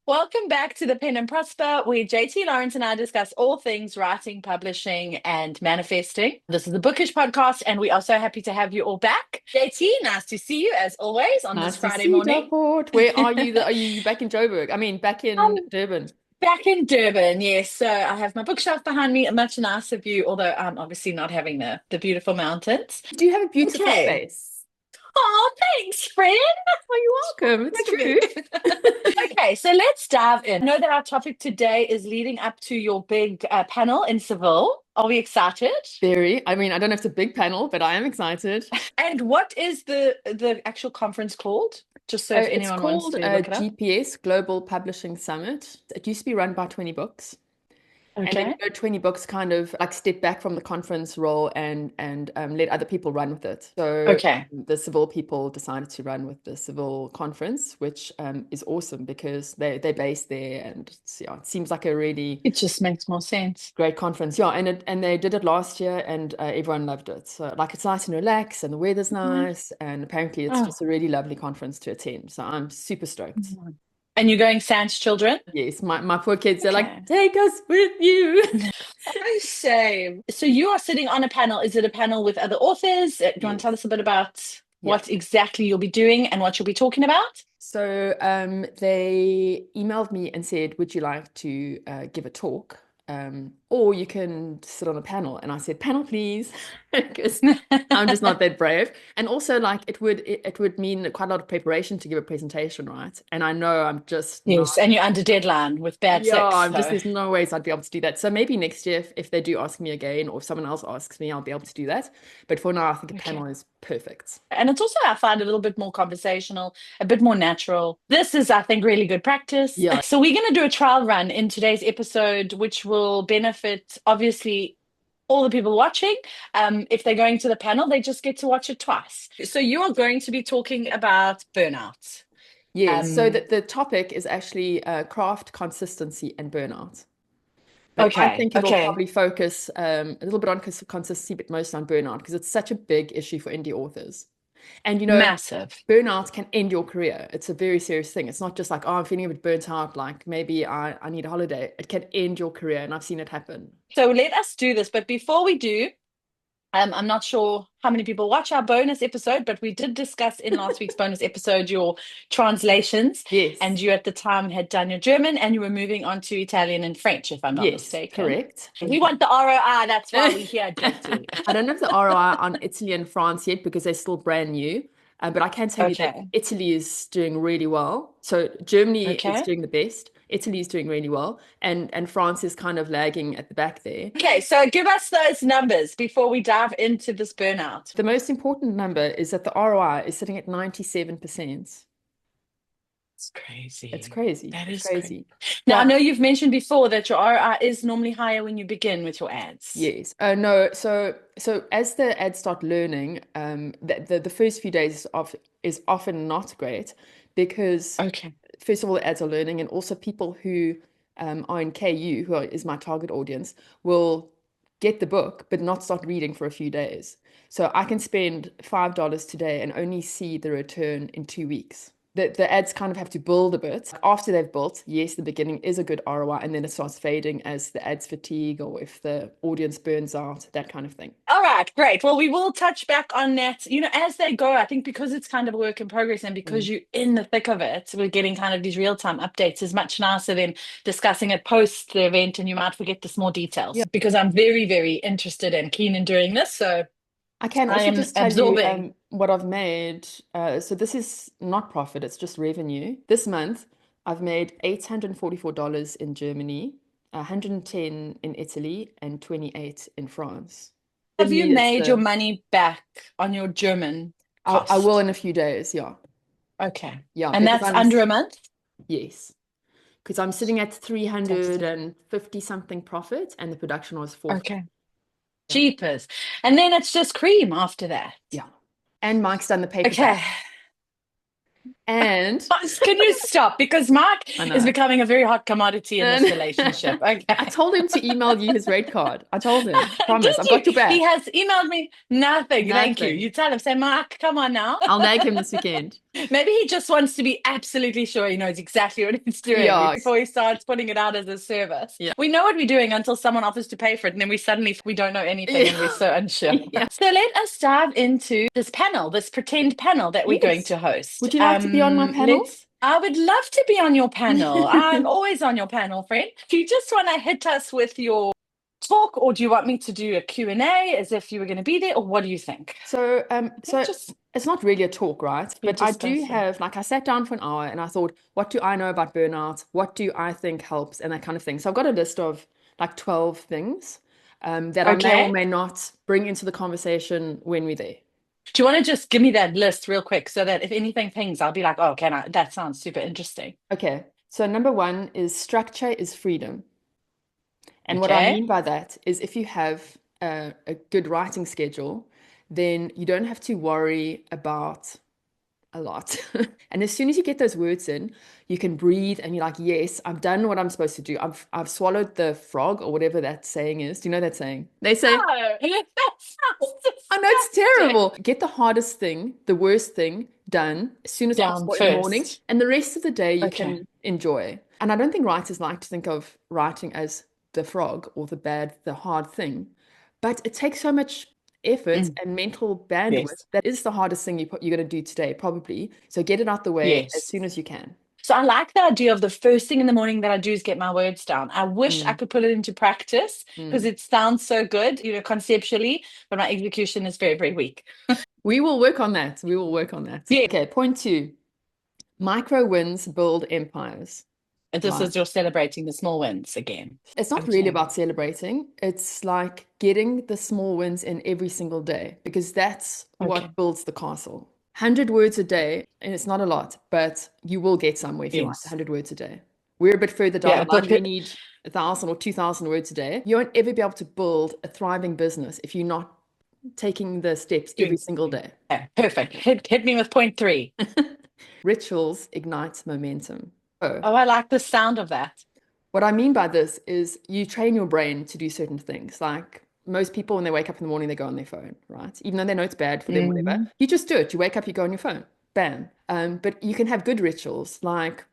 Welcome back to the Pen and Prosper, where JT Lawrence and I discuss all things writing, publishing, and manifesting. This is the Bookish podcast, and we're also happy to have you all back. JT, nice to see you as always on this Nice to Friday see you, morning. Delport. Where are you? Are you back in Joburg? I mean, back in Um, Durban. Back in Durban, yes. So I have my bookshelf behind me, a much nicer view, although I'm obviously not having the beautiful mountains. Do you have a beautiful Okay. space? Oh, thanks, friend. Oh, you're welcome. It's Look at true. me. Okay, so let's dive in. I know that our topic today is leading up to your big panel in Seville. Are we excited? Very. I mean, I don't know if it's a big panel, but I am excited. And what is the actual conference called? Just so if It's anyone wants called to look it up. GPS Global Publishing Summit. It used to be run by 20 books. And then, Okay. 20 books kind of like step back from the conference role and let other people run with it. So Okay. the Seville people decided to run with the Seville conference, which is awesome because they're based there, and yeah, it seems like a really It just makes more sense. great conference. Yeah, and they did it last year, and everyone loved it. So like it's nice and relaxed, and the weather's Mhm. nice, and apparently it's Oh. just a really lovely conference to attend. So I'm super stoked. Mhm. And you're going sans children? Yes, my poor kids are like, Okay. take us with you. Oh, shame. So you are sitting on a panel. Is it a panel with other authors? Do you want to tell Yes. us a bit about Yeah. what exactly you'll be doing and what you'll be talking about? So they emailed me and said, would you like to give a talk? Or you can sit on a panel. And I said, panel, please, because I'm just not that brave. And also, like, it would mean quite a lot of preparation to give a presentation, right? And I know I'm just not. Yes, and you're under deadline with bad Yeah, sex, I'm just, so there's no ways I'd be able to do that. So maybe next year, if they do ask me again, or if someone else asks me, I'll be able to do that. But for now, I think a okay. panel is perfect. And it's also, I find, a little bit more conversational, a bit more natural. This is, I think, really good practice. Yeah. So we're going to do a trial run in today's episode, which will benefit, obviously, all the people watching. If they're going to the panel, they just get to watch it twice. So you are going to be talking about burnout. Yes. So Um, the topic is actually craft, consistency, and burnout. But I okay, think it'll okay. probably focus a little bit on consistency, but mostly on burnout because it's such a big issue for indie authors. And Massive. burnout can end your career. It's a very serious thing. It's not just like, oh, I'm feeling a bit burnt out, like maybe I need a holiday. It can end your career, and I've seen it happen. So let us do this. But before we do, I'm not sure how many people watch our bonus episode, but we did discuss in last week's bonus episode your translations, and Yes, you at the time had done your German and you were moving on to Italian and French, if I'm not yes, mistaken. correct. We want the ROI, that's why we're here, JT. I don't have the ROI on Italy and France yet because they're still brand new. But I can tell you that Okay, Italy is doing really well. So Germany is okay. doing the best. Italy is doing really well, and France is kind of lagging at the back there. Okay, so give us those numbers before we dive into this burnout. The most important number is that the ROI is sitting at 97%. It's It's crazy. crazy. That It's is crazy. crazy. Now, I Like, know you've mentioned before that your ROI is normally higher when you begin with your ads. yes. No, so as the ads start learning, the first few days of is often not great because Okay. first of all, the ads are learning, and also people who are in KU, is my target audience, will get the book but not start reading for a few days. So I can spend $5 today and only see the return in 2 weeks. The ads kind of have to build a bit. After they've built, yes, the beginning is a good ROI, and then it starts fading as the ads fatigue or if the audience burns out, that kind of thing. All right, great. Well, we will touch back on that, as they go. I think because it's kind of a work in progress and Mm. because you're in the thick of it, we're getting kind of these real-time updates is much nicer than discussing it post the event and you might forget the small Yeah. details because I'm very, very interested and keen in doing this. So I can I also am just tell you absorbing. what I've made. So this is not profit, it's just revenue. This month, I've made $844 in Germany, 110 in Italy, and 28 in France. Have you Germany is made your the, money back on your German I will cost? in a few days, yeah. Okay. Yeah, And because that's under a month? yes, because I'm sitting at Fantastic. 350 something profit and the production was 450. Okay. Yeah. Jeepers. And then it's just cream after that. Yeah. And Mike's done the paperback. Okay. And Can you stop? Because Mark I is know. becoming a very hot commodity in this And relationship. I Okay. told him to email you his rate card. I told him, promise, Did I've you? got your He back. has emailed me nothing. Thank you. Nothing. You tell him, say, Mark, come on now. I'll nag him this weekend. Maybe he just wants to be absolutely sure he knows exactly what he's doing Yeah, before he starts putting it out as a service. yeah, We know what we're doing until someone offers to pay for it, and then we don't know anything and we're yeah, so unsure. yeah. So let us dive into this panel, this pretend panel that we're going Yes. to host. Would you like to be on my panel? Let's I would love to be on your panel. I'm always on your panel, friend. Do you just want to hit us with your talk, or do you want me to do a Q&A as if you were going to be there, or what do you think? So Just it's not really a talk, right? be But I do discussing. have, like, I sat down for an hour and I thought, what do I know about burnout? What do I think helps? And that kind of thing. So I've got a list of like 12 things that I may or Okay. may not bring into the conversation when we're there. Do you want to just give me that list real quick so that if anything pings, I'll be like, oh, can I? That sounds super interesting. Okay. So number one is structure is freedom. And what I Okay. mean by that is if you have a good writing schedule, then you don't have to worry about a lot. And as soon as you get those words in, you can breathe and you're like, yes, I've done what I'm supposed to do. I've swallowed the frog or whatever that saying is. Do you know that saying? They say, Oh, that sounds I know it's disgusting. terrible. Get the hardest thing, the worst thing done as soon as Down possible in the morning, first. and the rest of the day you Okay. can enjoy. And I don't think writers like to think of writing as the frog or the hard thing, but it takes so much effort Mm, and mental bandwidth yes. that is the hardest thing you're going to do today, probably. So get it out the way as Yes. soon as you can. So I like the idea of the first thing in the morning that I do is get my words down. I wish I Mm, could put it into practice because mm. it sounds so good, conceptually, but my execution is very, very weak. We will work on that. We will work on that. Yeah. Okay, point two. Micro wins build empires. And this Right. is you're celebrating the small wins again. It's not really Okay. about celebrating. It's like getting the small wins in every single day because that's Okay. what builds the castle. 100 words a day, and it's not a lot, but you will get somewhere if you write Yes. 100 words a day. We're a bit further down Yeah, the a line. book. We need 1,000 or 2,000 words a day. You won't ever be able to build a thriving business if you're not taking the steps every Doing single something. day. Okay, perfect. Hit me with point three. Rituals ignite momentum. Oh, Oh, I like the sound of that. what I mean by this is you train your brain to do certain things. Like most people, when they wake up in the morning, they go on their phone, right? Even though they know it's bad for them, whatever. Hmm. You just do it. You wake up, you go on your phone. Bam. But you can have good rituals. Like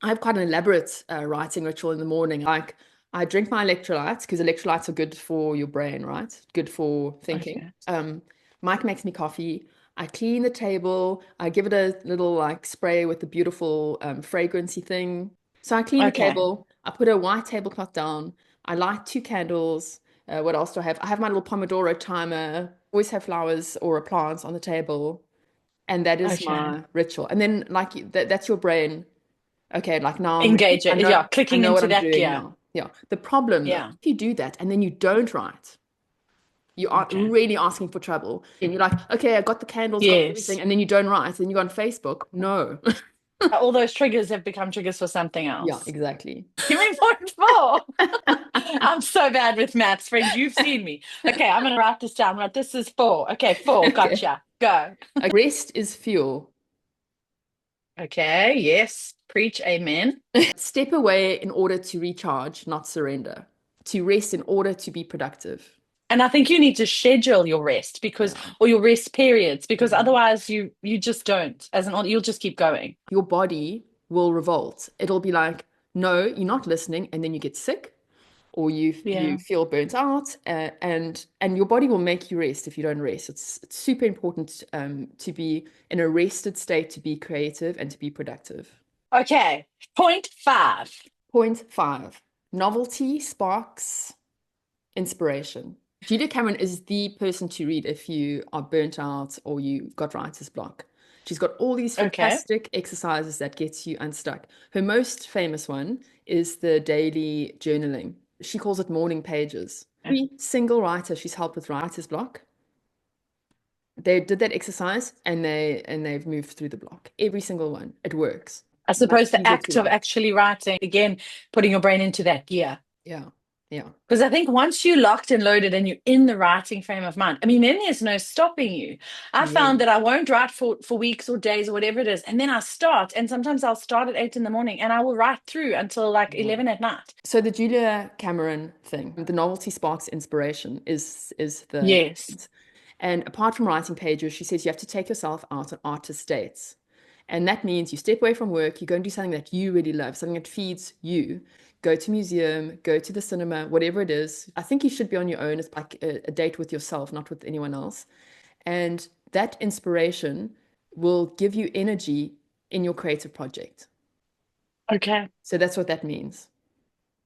I have quite an elaborate writing ritual in the morning. Like I drink my electrolytes because electrolytes are good for your brain, right? Good for thinking. Okay. Mike makes me coffee. I clean the table. I give it a little like spray with the beautiful fragrancy thing. So I clean the Okay. table. I put a white tablecloth down. I light two candles. What else do I have? I have my little Pomodoro timer. Always have flowers or a plant on the table. And that is Okay. my ritual. And then like that's your brain. Okay, like now I'm ready. Engage it. Yeah, I clicking know what into I'm that doing gear. now. Yeah. The problem though, Yeah. if you do that and then you don't write, you are Okay. really asking for trouble. And you're like, okay, I got the candles, got everything, Yes. and then you don't write, and you go on Facebook. No. All those triggers have become triggers for something Yeah, else. exactly. Give me point four. I'm so bad with maths, friend. You've seen me. Okay, I'm gonna write this down. Right, this is four. Okay, four. Okay. Gotcha. Go. Rest is fuel. Okay. Yes. Preach. Amen. Step away in order to recharge, not surrender. To rest in order to be productive. And I think you need to schedule your rest because, Yeah. or your rest periods, because Mhm. otherwise you just don't. You'll just keep going. Your body will revolt. It'll be like, no, you're not listening, and then you get sick or you Yeah. feel burnt out, and your body will make you rest if you don't rest. It's super important to be in a rested state to be creative and to be productive. Okay. Point five. Point five, novelty sparks inspiration. Julia Cameron is the person to read if you are burnt out or you got writer's block. She's got all these Okay. fantastic exercises that gets you unstuck. Her most famous one is the daily journaling. She calls it morning pages. Every single writer she's helped with writer's block, they did that exercise and they've moved through the block. Every single one. It works. I Much suppose the easier to act of write. actually writing, again, putting your brain into that gear. Yeah. Yeah. Because I think once you're locked and loaded and you're in the writing frame of mind, I mean, then there's no stopping you. I Yeah. found that I won't write for weeks or days or whatever it is. And then I start, and sometimes I'll start at 8 in the morning and I will write through until like Yeah. 11 at night. So the Julia Cameron thing, the novelty sparks inspiration is Yes. and apart from writing pages, she says you have to take yourself out on artist dates. And that means you step away from work, you go and do something that you really love, something that feeds you. Go to museum, go to the cinema, whatever it is. I think you should be on your own. It's like a date with yourself, not with anyone else. And that inspiration will give you energy in your creative project. Okay. So that's what that means.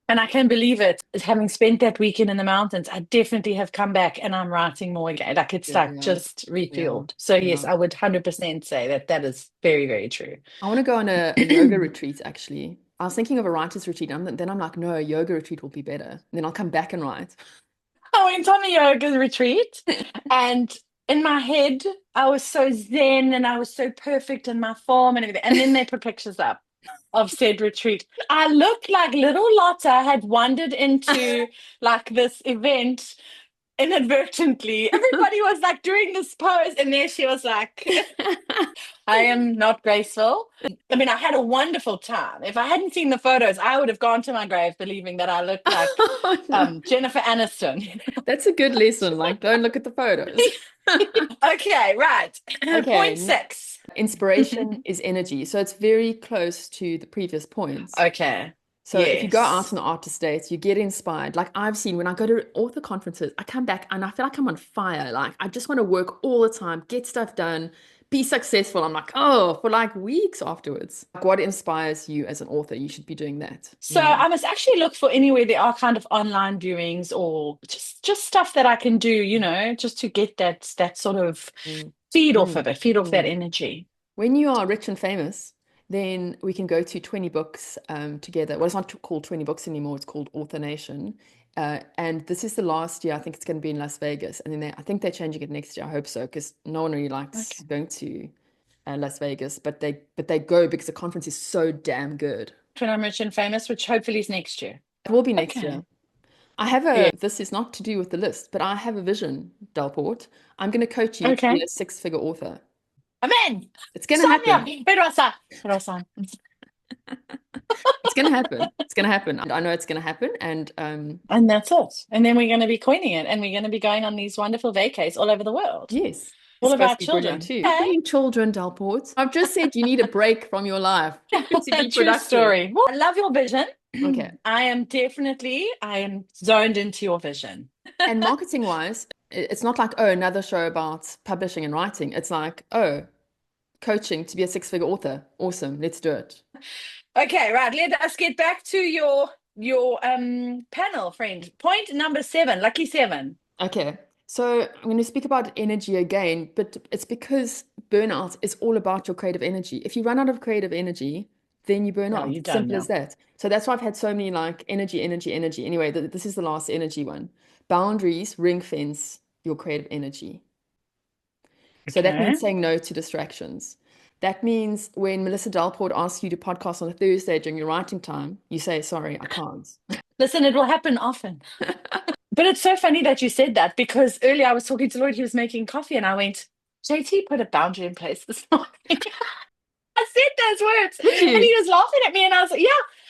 And I can believe it. Having spent that weekend in the mountains, I definitely have come back and I'm writing more again. Like it's Yeah, like just yeah, refueled. So yes, yeah. I would 100% say that that is very, very true. I want to go on a yoga retreat, actually. I was thinking of a writer's retreat. Then I'm like, no, a yoga retreat will be better. And then I'll come back and write. I went on a yoga retreat and in my head, I was so zen and I was so perfect in my form and everything. And then they put pictures up of said retreat. I looked like little Lotta had wandered into like this event inadvertently. Everybody was like doing this pose, and there she was like, I am not graceful. I mean, I had a wonderful time. If I hadn't seen the photos, I would have gone to my grave believing that I looked like Oh, no. Jennifer Aniston. That's a good lesson. Like, don't look at the photos. Okay, right. Okay, Point six. inspiration is energy. So it's very close to the previous points. Okay. So if you go out Yes. on the art estates, you get inspired. Like I've seen when I go to author conferences, I come back and I feel like I'm on fire. Like I just want to work all the time, get stuff done, be successful. I'm like, oh, for like weeks afterwards. Like, what inspires you as an author? You should be doing that. So Yeah. I must actually look for anywhere there are kind of online viewings or just stuff that I can do, just to get that sort of Mm. feed off Mm. of it, feed off that Mm. energy. When you are rich and famous, then we can go to 20 books together. Well, it's not called 20 books anymore. It's called Author Nation. And this is the last year. I think it's going to be in Las Vegas. And then I think they're changing it next year. I hope so, because no one really likes Okay. going to Las Vegas, but they go because the conference is so damn good. When I'm rich and famous, which hopefully is next year. It will be next year. Okay. I have Yeah. this is not to do with the list, but I have a vision, Delport. I'm going to coach you to be Okay. a six-figure author. Amen. It's going to Sign me up. happen. Where do I sign? Where do I sign? It's going to happen. It's going to happen. I know it's going to happen. And And that's it. And then we're going to be coining it and we're going to be going on these wonderful vacays all over the world. yes, it's All of supposed our to be brilliant children. too. Okay. Bring children, Delport. I've just said you need a break from your life to be True productive. story. Well, I love your vision. Okay. I am zoned into your vision. And marketing wise, it's not like, oh, another show about publishing and writing. It's like, oh, coaching to be a six-figure author. Awesome. Let's do it. Okay, right. Let us get back to your panel, friend. Point number seven, lucky seven. Okay. So I'm going to speak about energy again, but it's because burnout is all about your creative energy. If you run out of creative energy, then you burn No, out. you're It's done simple as now. that. So that's why I've had so many like energy, energy, energy. Anyway, this is the last energy one. Boundaries ring fence your creative energy. So that Okay. means saying no to distractions. That means when Melissa Delport asks you to podcast on a Thursday during your writing time, you say, sorry, I can't. Listen, it will happen often. But it's so funny that you said that because earlier I was talking to Lloyd, he was making coffee, and I went, JT put a boundary in place this morning. I said those words. Did And he you? was laughing at me, and I was like, yeah.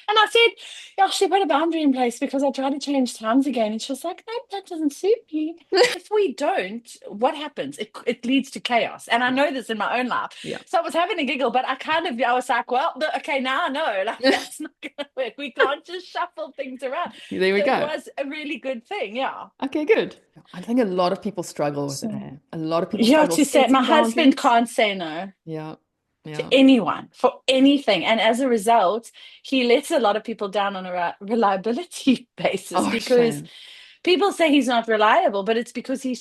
And I said, yeah, she put a boundary in place because I tried to change times again. And she was like, no, that doesn't suit me. If we don't, what happens? It leads to chaos. And I Yeah. know this in my own life. Yeah. So I was having a giggle, but I was like, well, okay, now I know. Like, that's not going to work. We can't just shuffle things around. There we So it go. was a really good thing. Yeah. Okay, good. I think a lot of people struggle with it. So Eh? A lot of people you have struggle to say, my setting husband boundaries. can't say no Yeah. to Yeah. anyone for anything. And as a result, he lets a lot of people down on a reliability basis Oh, because shame. people say he's not reliable, but it's because he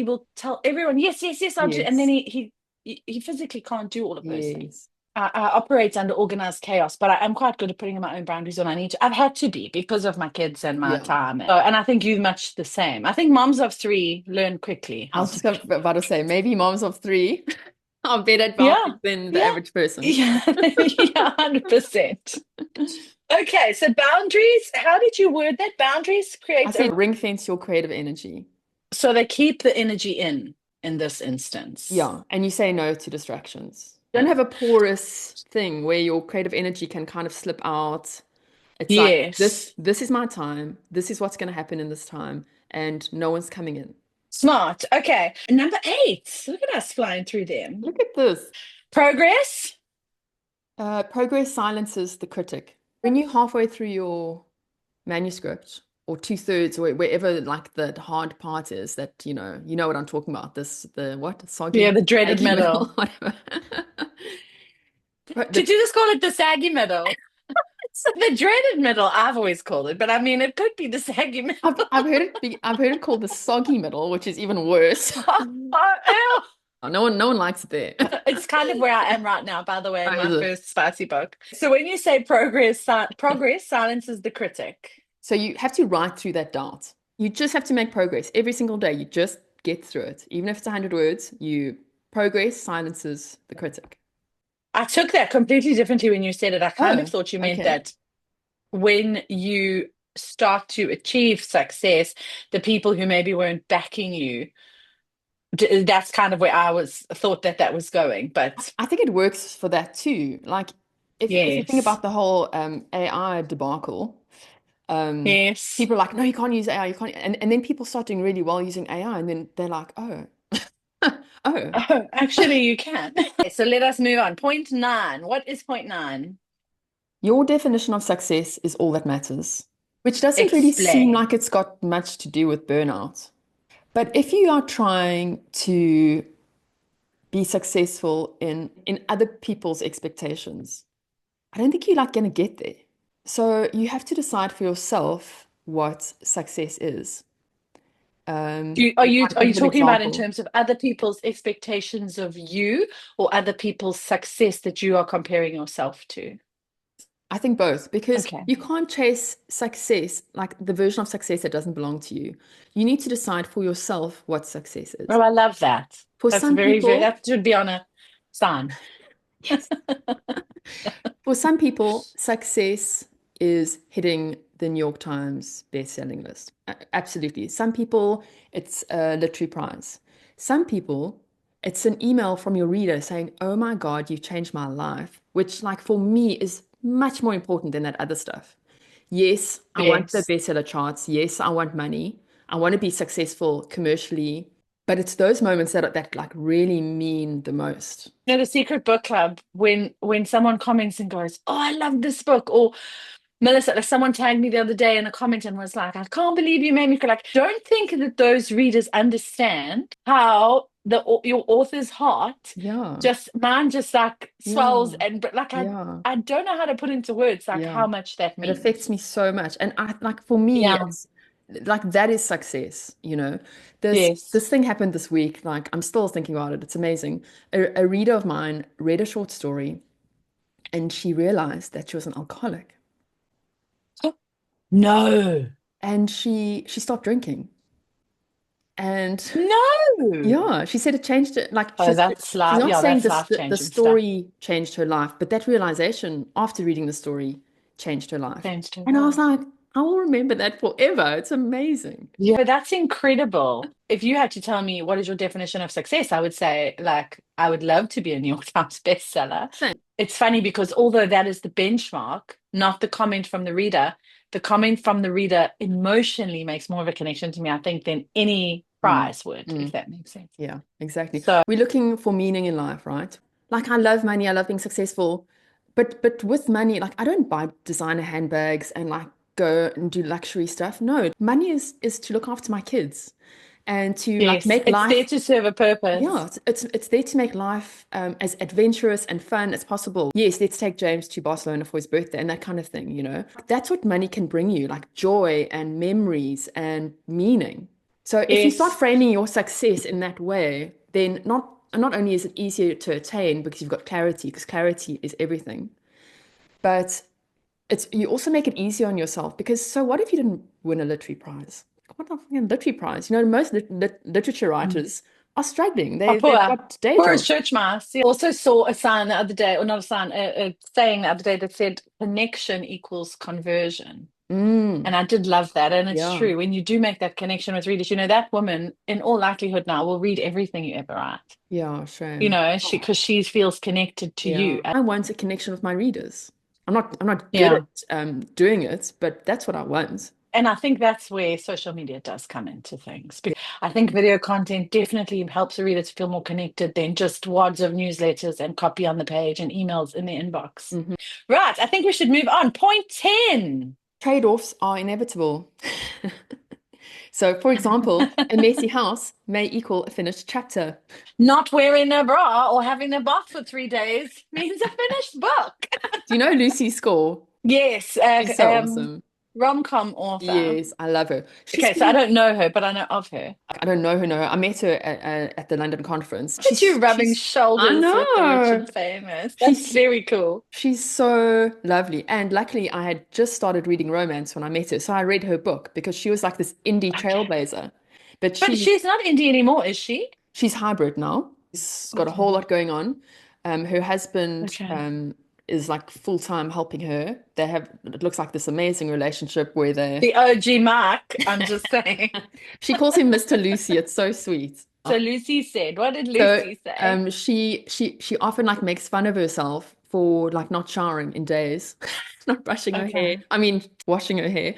will tell everyone, yes, yes, yes, I'll do. And then Yes. he physically can't do all of those things. Yes. I operate under organized chaos, but I'm quite good at putting in my own boundaries when I need to. I've had to be because of my kids and my Yeah. time. And I think you're much the same. I think moms of three learn quickly I how was to. just about to say, maybe moms of three are better at Yeah, boundaries than the yeah, average person. yeah, yeah, 100%. Okay, so boundaries, how did you word that? Boundaries I create said ring fence your creative energy. so they keep the energy in this instance. Yeah. And you say no to distractions. Don't have a porous thing where your creative energy can kind of slip out. It's like this, Yes. this is my time. This is what's going to happen in this time, and no one's coming in. Smart. Okay. Number eight. Look at us flying through them. Look at this. Progress. Progress silences the critic. When you're halfway through your manuscript or two-thirds or wherever like the hard part is that you know what I'm talking about, the what, Yeah, the dreaded saggy middle, middle. whatever. Did The, you just call it the saggy middle? The dreaded middle, I've always called it, but I mean, it could be the saggy middle. I've heard it called the soggy middle, which is even worse. Ew. No one likes it there. It's kind of where I am right now, by the way, in How is my it? first spicy book. So when you say progress silences the critic. So you have to write through that doubt. You just have to make progress every single day. You just get through it. Even if it's 100 words, you progress silences the critic. I took that completely differently when you said it. I kind of Oh, thought you meant okay. that when you start to achieve success, the people who maybe weren't backing you, that's kind of where I was thought that that was going. But I think it works for that too. Like if you think yes, about the whole AI debacle, um, yes. people are like, no, you can't use AI, you can't, and then people start doing really well using AI, and then they're like, oh, oh. Oh, actually, you can. So let us move on. Point nine. What is point nine? Your definition of success is all that matters, which doesn't really seem Explain. like it's got much to do with burnout. But if you are trying to be successful in other people's expectations, I don't think you're like going to get there. So you have to decide for yourself what success is. Are I'll you give an talking about in example. terms of other people's expectations of you or other people's success that you are comparing yourself to? I think both, because Okay. you can't chase success, like the version of success that doesn't belong to you. You need to decide for yourself what success is. Oh, I love that. For That's some very, very, people, that should be on a sign. yes. For some people, success is hitting the New York Times best-selling list. Absolutely. Some people, it's a literary prize. Some people, it's an email from your reader saying, "Oh my God, you've changed my life," which, like, for me is much more important than that other stuff. Yes, I want the Yes. bestseller charts. Yes, I want money. I want to be successful commercially. But it's those moments that like really mean the most. You know, the secret book club, when someone comments and goes, "Oh, I love this book," or Melissa, like someone tagged me the other day in a comment and was like, "I can't believe you made me cry." Like, don't think that those readers understand how your author's heart Yeah, just mine just like swells yeah, and but like yeah. I don't know how to put into words like Yeah, how much that it affects means. me so much. And I like for me, Yeah. it's like that is success, you know. This Yes. thing happened this week. Like I'm still thinking about it. It's amazing. A reader of mine read a short story and she realized that she was an alcoholic. No. And she stopped drinking. And No. yeah, she said it changed it. Like Oh, she's not yeah, saying that's this the life-changing stuff. story changed her life, but that realization after reading the story changed her life. Changed her And I was life. like, I will remember that forever. It's amazing. Yeah, that's incredible. If you had to tell me what is your definition of success, I would say, like, I would love to be a New York Times bestseller. Same. It's funny because although that is the benchmark, not the comment from the comment from the reader emotionally makes more of a connection to me, I think, than any Mm, prize would, if mm, that makes sense. yeah, exactly. So, We're looking for meaning in life, right? Like I love money, I love being successful, but with money, like I don't buy designer handbags and like go and do luxury stuff. No, money is to look after my kids and to like yes, make it's there life. to serve a Yeah, purpose. it's there to make life as adventurous and fun as possible. Yes, let's take James to Barcelona for his birthday and that kind of thing, you know. That's what money can bring you, like joy and memories and meaning. So if you start Yes, framing your success in that way, then not only is it easier to attain because you've got clarity, because clarity is everything, but it's you also make it easier on yourself because so what if you didn't win a literary prize? What a fucking literary prize? You know, most literature writers are struggling. oh, They've poor, got day poor jobs. church mouse. Yeah. Also saw a sign the other day, or not a sign, a saying the other day that said connection equals conversion. Mm, And I did love that. And it's yeah, true. When you do make that connection with readers, you know, that woman, in all likelihood now, will read everything you ever write. yeah, You shame. know, because she feels connected to you. Yeah, I want a connection with my readers. I'm not good Yeah. at doing it, but that's what I want. And I think that's where social media does come into things. Because I think video content definitely helps a reader to feel more connected than just wads of newsletters and copy on the page and emails in the inbox. Mhm. Right. I think we should move on. Point 10. Trade-offs are inevitable. So, for example, a messy house may equal a finished chapter. Not wearing a bra or having a bath for 3 days means a finished book. Do you know Lucy Score? Yes. She's so awesome. Rom-com author. Yes, I love her. She's Okay, so I pretty, don't know her, but I know of her. I don't know her, no. I met her at the London conference. Look at you rubbing I shoulders with the rich know. and famous. That's She's very cool. she's so lovely. And luckily, I had just started reading romance when I met her. So I read her book because she was like this indie Okay. trailblazer. But But she's not indie anymore, is she? she's hybrid now. She's got a whole Okay. lot going on. Her husband Okay. is like full-time helping her. They have, it looks like this amazing relationship where they, The OG Mark, I'm just saying. she calls him Mr. Lucy. It's so sweet. So Lucy said, what did So Lucy say? she often like makes fun of herself for like not showering in days, not brushing her hair. Okay. I mean, washing her hair.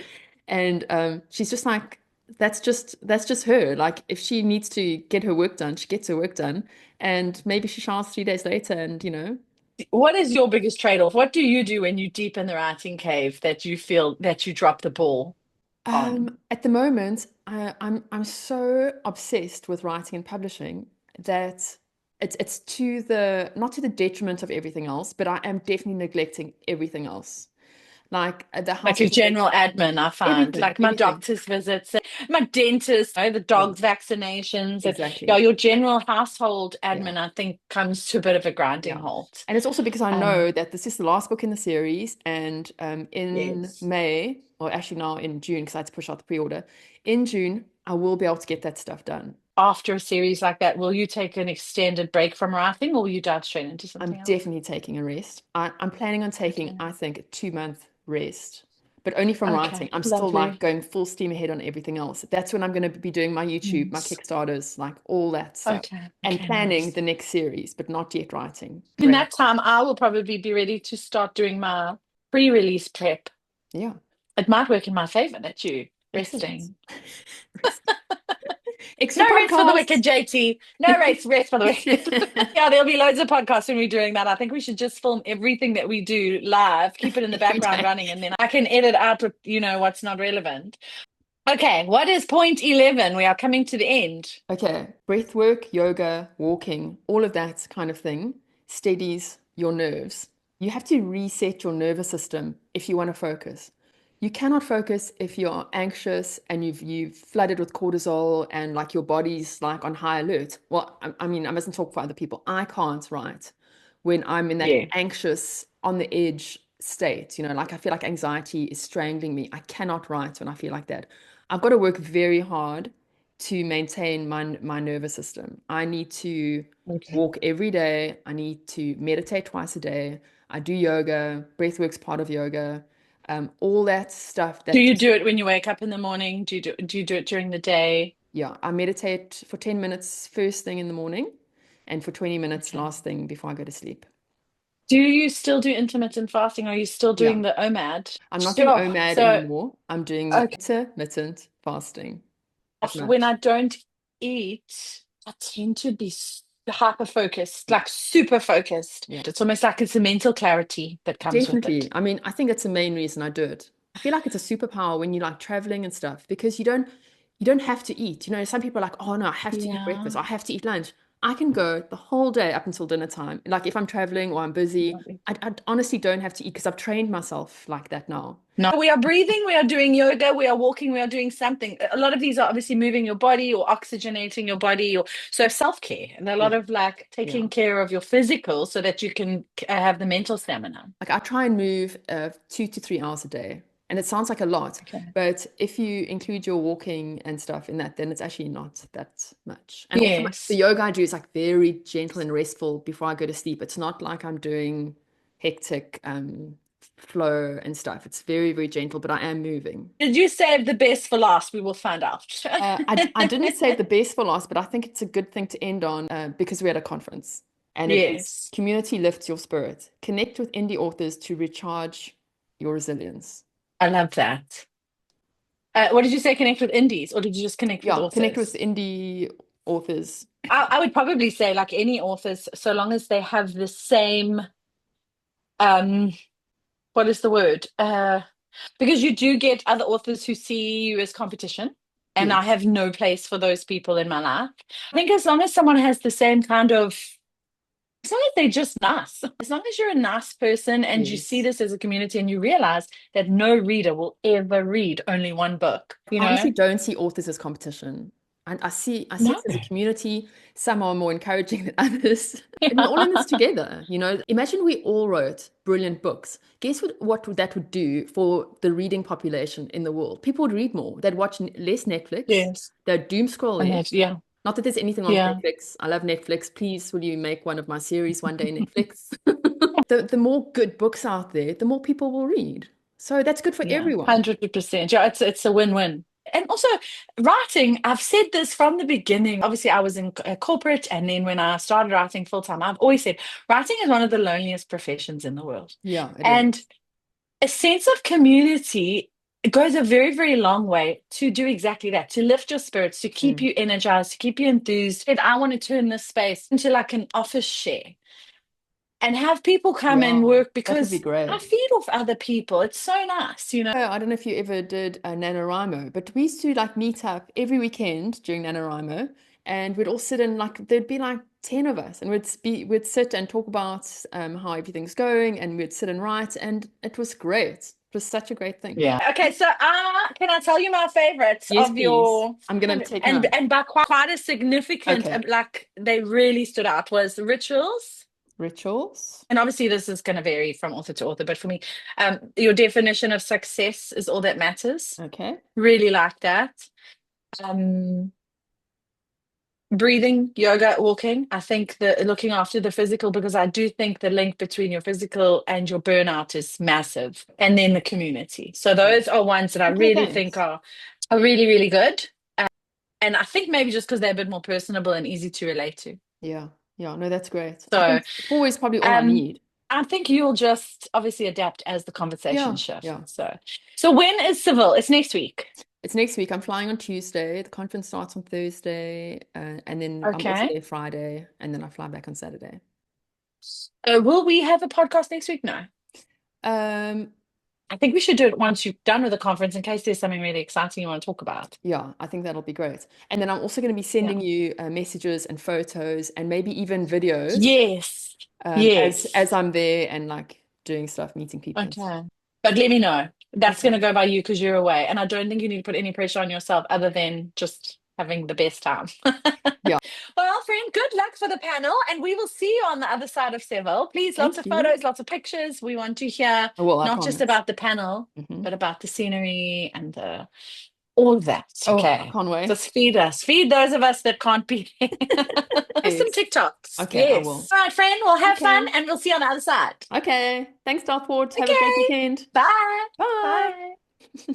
And she's just like, that's just her. Like if she needs to get her work done, she gets her work done. And maybe she showers 3 days later and What is your biggest trade-off? What do you do when you're deep in the writing cave that you feel that you drop the ball on? At the moment, I'm so obsessed with writing and publishing that it's to the not to the detriment of everything else, but I am definitely neglecting everything else. Like the Like your household general chores, admin, I find, everything, like my everything. doctor's visits, my dentist, the Yeah, dog's vaccinations, and exactly. your general household Yeah. admin, I think, comes to a bit of a grinding Yeah. halt. And it's also because I Um, know that this is the last book in the series, and in yes. May, or actually now in June, because I had to push out the pre-order, in June, I will be able to get that stuff done. After a series like that, will you take an extended break from writing or will you dive straight into I'm something else? definitely taking a rest. I'm planning on taking, Okay. I think, a 2 month rest, but only from writing. Okay. I'm still like Lovely. going full steam ahead on everything else. That's when I'm going to be doing my YouTube, my Nice. Kickstarters, like all that stuff, Okay. and Okay. planning Nice. the next series, but not yet writing. In Great. that time, I will probably be ready to start doing my pre-release prep. Yeah. It might work in my favor that you Excellent. resting. Rest. No Extra race for the podcast. wicked, JT. No race for the wicked. Yeah, there'll be loads of podcasts when we're doing that. I think we should just film everything that we do live, keep it in the Every background day. running, and then I can edit out, what's not relevant. Okay, what is point 11? We are coming to the end. Okay, breath work, yoga, walking, all of that kind of thing steadies your nerves. You have to reset your nervous system if you want to focus. You cannot focus if you're anxious and you've flooded with cortisol and like your body's like on high alert. Well, I mean, I mustn't talk for other people. I can't write when I'm in that Yeah. anxious, on the edge state. Like I feel like anxiety is strangling me. I cannot write when I feel like that. I've got to work very hard to maintain my nervous system. I need to Okay. walk every day. I need to meditate twice a day. I do yoga. Breathwork's part of yoga. All that stuff Do that you just, do it when you wake up in the morning? Do you do it during the day? yeah, I meditate for 10 minutes first thing in the morning and for 20 minutes Okay. last thing before I go to sleep. Do you still do intermittent fasting? Are you still Yeah, doing the OMAD? I'm not doing Sure. OMAD So, anymore. I'm doing okay. intermittent fasting at When night. I don't eat, I tend to be hyper focused, like super focused. Yeah. It's almost like it's a mental clarity that comes with Definitely. it. I mean, I think that's the main reason I do it. I feel like it's a superpower when you like traveling and stuff because you don't have to eat. Some people are like, oh no, I have to eat breakfast. Yeah. I have to eat lunch. I can go the whole day up until dinner time. Like if I'm traveling or I'm busy, I honestly don't have to eat because I've trained myself like that now. No, we are breathing, we are doing yoga, we are walking, we are doing something. A lot of these are obviously moving your body or oxygenating your body, or so self-care and a lot Yeah. of like Yeah. taking care of your physical so that you can have the mental stamina. Like I try and move 2 to 3 hours a day. And it sounds like a lot, Okay. but if you include your walking and stuff in that, then it's actually not that much. And also the Yes. yoga I do is like very gentle and restful before I go to sleep. It's not like I'm doing hectic flow and stuff. It's very, very gentle, but I am moving. Did you save the best for last? We will find out. I didn't save the best for last, but I think it's a good thing to end on because we're at a conference and it is Yes, community lifts your spirit. Connect with indie authors to recharge your resilience. I love that. What did you say? Connect with indies, or did you just connect with Yeah, connect with authors? indie authors. I would probably say like any authors, so long as they have the same, um, what is the word? Because you do get other authors who see you as competition, and I Yes. have no place for those people in my life. I think as long as someone has the same kind of, as long as they're just nice, as long as you're a nice person and you see Yes. this as a community and you realize that no reader will ever read only one book, you I honestly know? don't see authors as competition. And I see No. us as a community. Some are more encouraging than others. And we're all in this Yeah. together, you know. Imagine we all wrote brilliant books. Guess what that would do for the reading population in the world? People would read more. They'd watch less Netflix. Yes. They'd doom scroll And less. that, yeah. Not that there's anything wrong Yeah. with Netflix. I love Netflix. Please, will you make one of my series one day, Netflix? The more good books out there, the more people will read. So that's good for Yeah, everyone. 100%. Yeah, it's a win-win. And also writing, I've said this from the beginning. Obviously, I was in corporate, and then when I started writing full time, I've always said writing is one of the loneliest professions in the world. Yeah, it And is. a sense of community goes a very, very long way to do exactly that, to lift your spirits, to keep Mm. you energized, to keep you enthused. And I want to turn this space into like an office share and have people come and Yeah, work that would be because I great. feed off other people. It's so nice, you know. I don't know if you ever did a NaNoWriMo, but we used to like meet up every weekend during NaNoWriMo and we'd all sit in like there'd be like 10 of us and we'd sit and talk about how everything's going and we'd sit and write and it was great. It was such a great thing. Yeah. Okay, so can I tell you my favorites Yes, of please. your, I'm gonna take and notes. by quite a significant, Okay. like they really stood out was rituals. Rituals. And obviously this is going to vary from author to author, but for me, your definition of success is all that matters. Okay. Really like that. Um, breathing, yoga, walking. I think the looking after the physical, because I do think the link between your physical and your burnout is massive. And then the community. So Yeah. those are ones that I Okay, really think thanks. are really, really good. And I think maybe just because they're a bit more personable and easy to relate to. Yeah. Yeah, no, that's great. I So think four is probably all I um need. I think you'll just obviously adapt as the conversation Yeah, shifts. yeah. So when is Civil? It's next week. It's next week. I'm flying on Tuesday. The conference starts on Thursday, and then I'm also Okay. there Friday, and then I fly back on Saturday. Will we have a podcast next week? No. Um, I think we should do it once you've done with the conference in case there's something really exciting you want to talk about. yeah, I think that'll be great. And then I'm also going to be Yeah. sending you messages and photos, and maybe even videos Yes. as Yes. I'm there and like doing stuff, meeting people and stuff. Okay. But let me know. That's going Okay. to go by you because you're away. And I don't think you need to put any pressure on yourself other than just having the best time. Yeah. Well, friend, good luck for the panel. And we will see you on the other side of Seville. Please, lots Thank of you. photos, lots of pictures. We want to hear Well, I not just promise. about the panel, Hmm. but about the scenery and the all of that. Oh, I Okay. can't wait. Just feed us. Feed those of us that can't be there. Some Yes. TikToks. Okay, I Yes. will. All right, friend. We'll have fun Okay. and we'll see you on the other side. Okay. Thanks, Delport. Have a great Okay. weekend. Bye. Bye. Bye.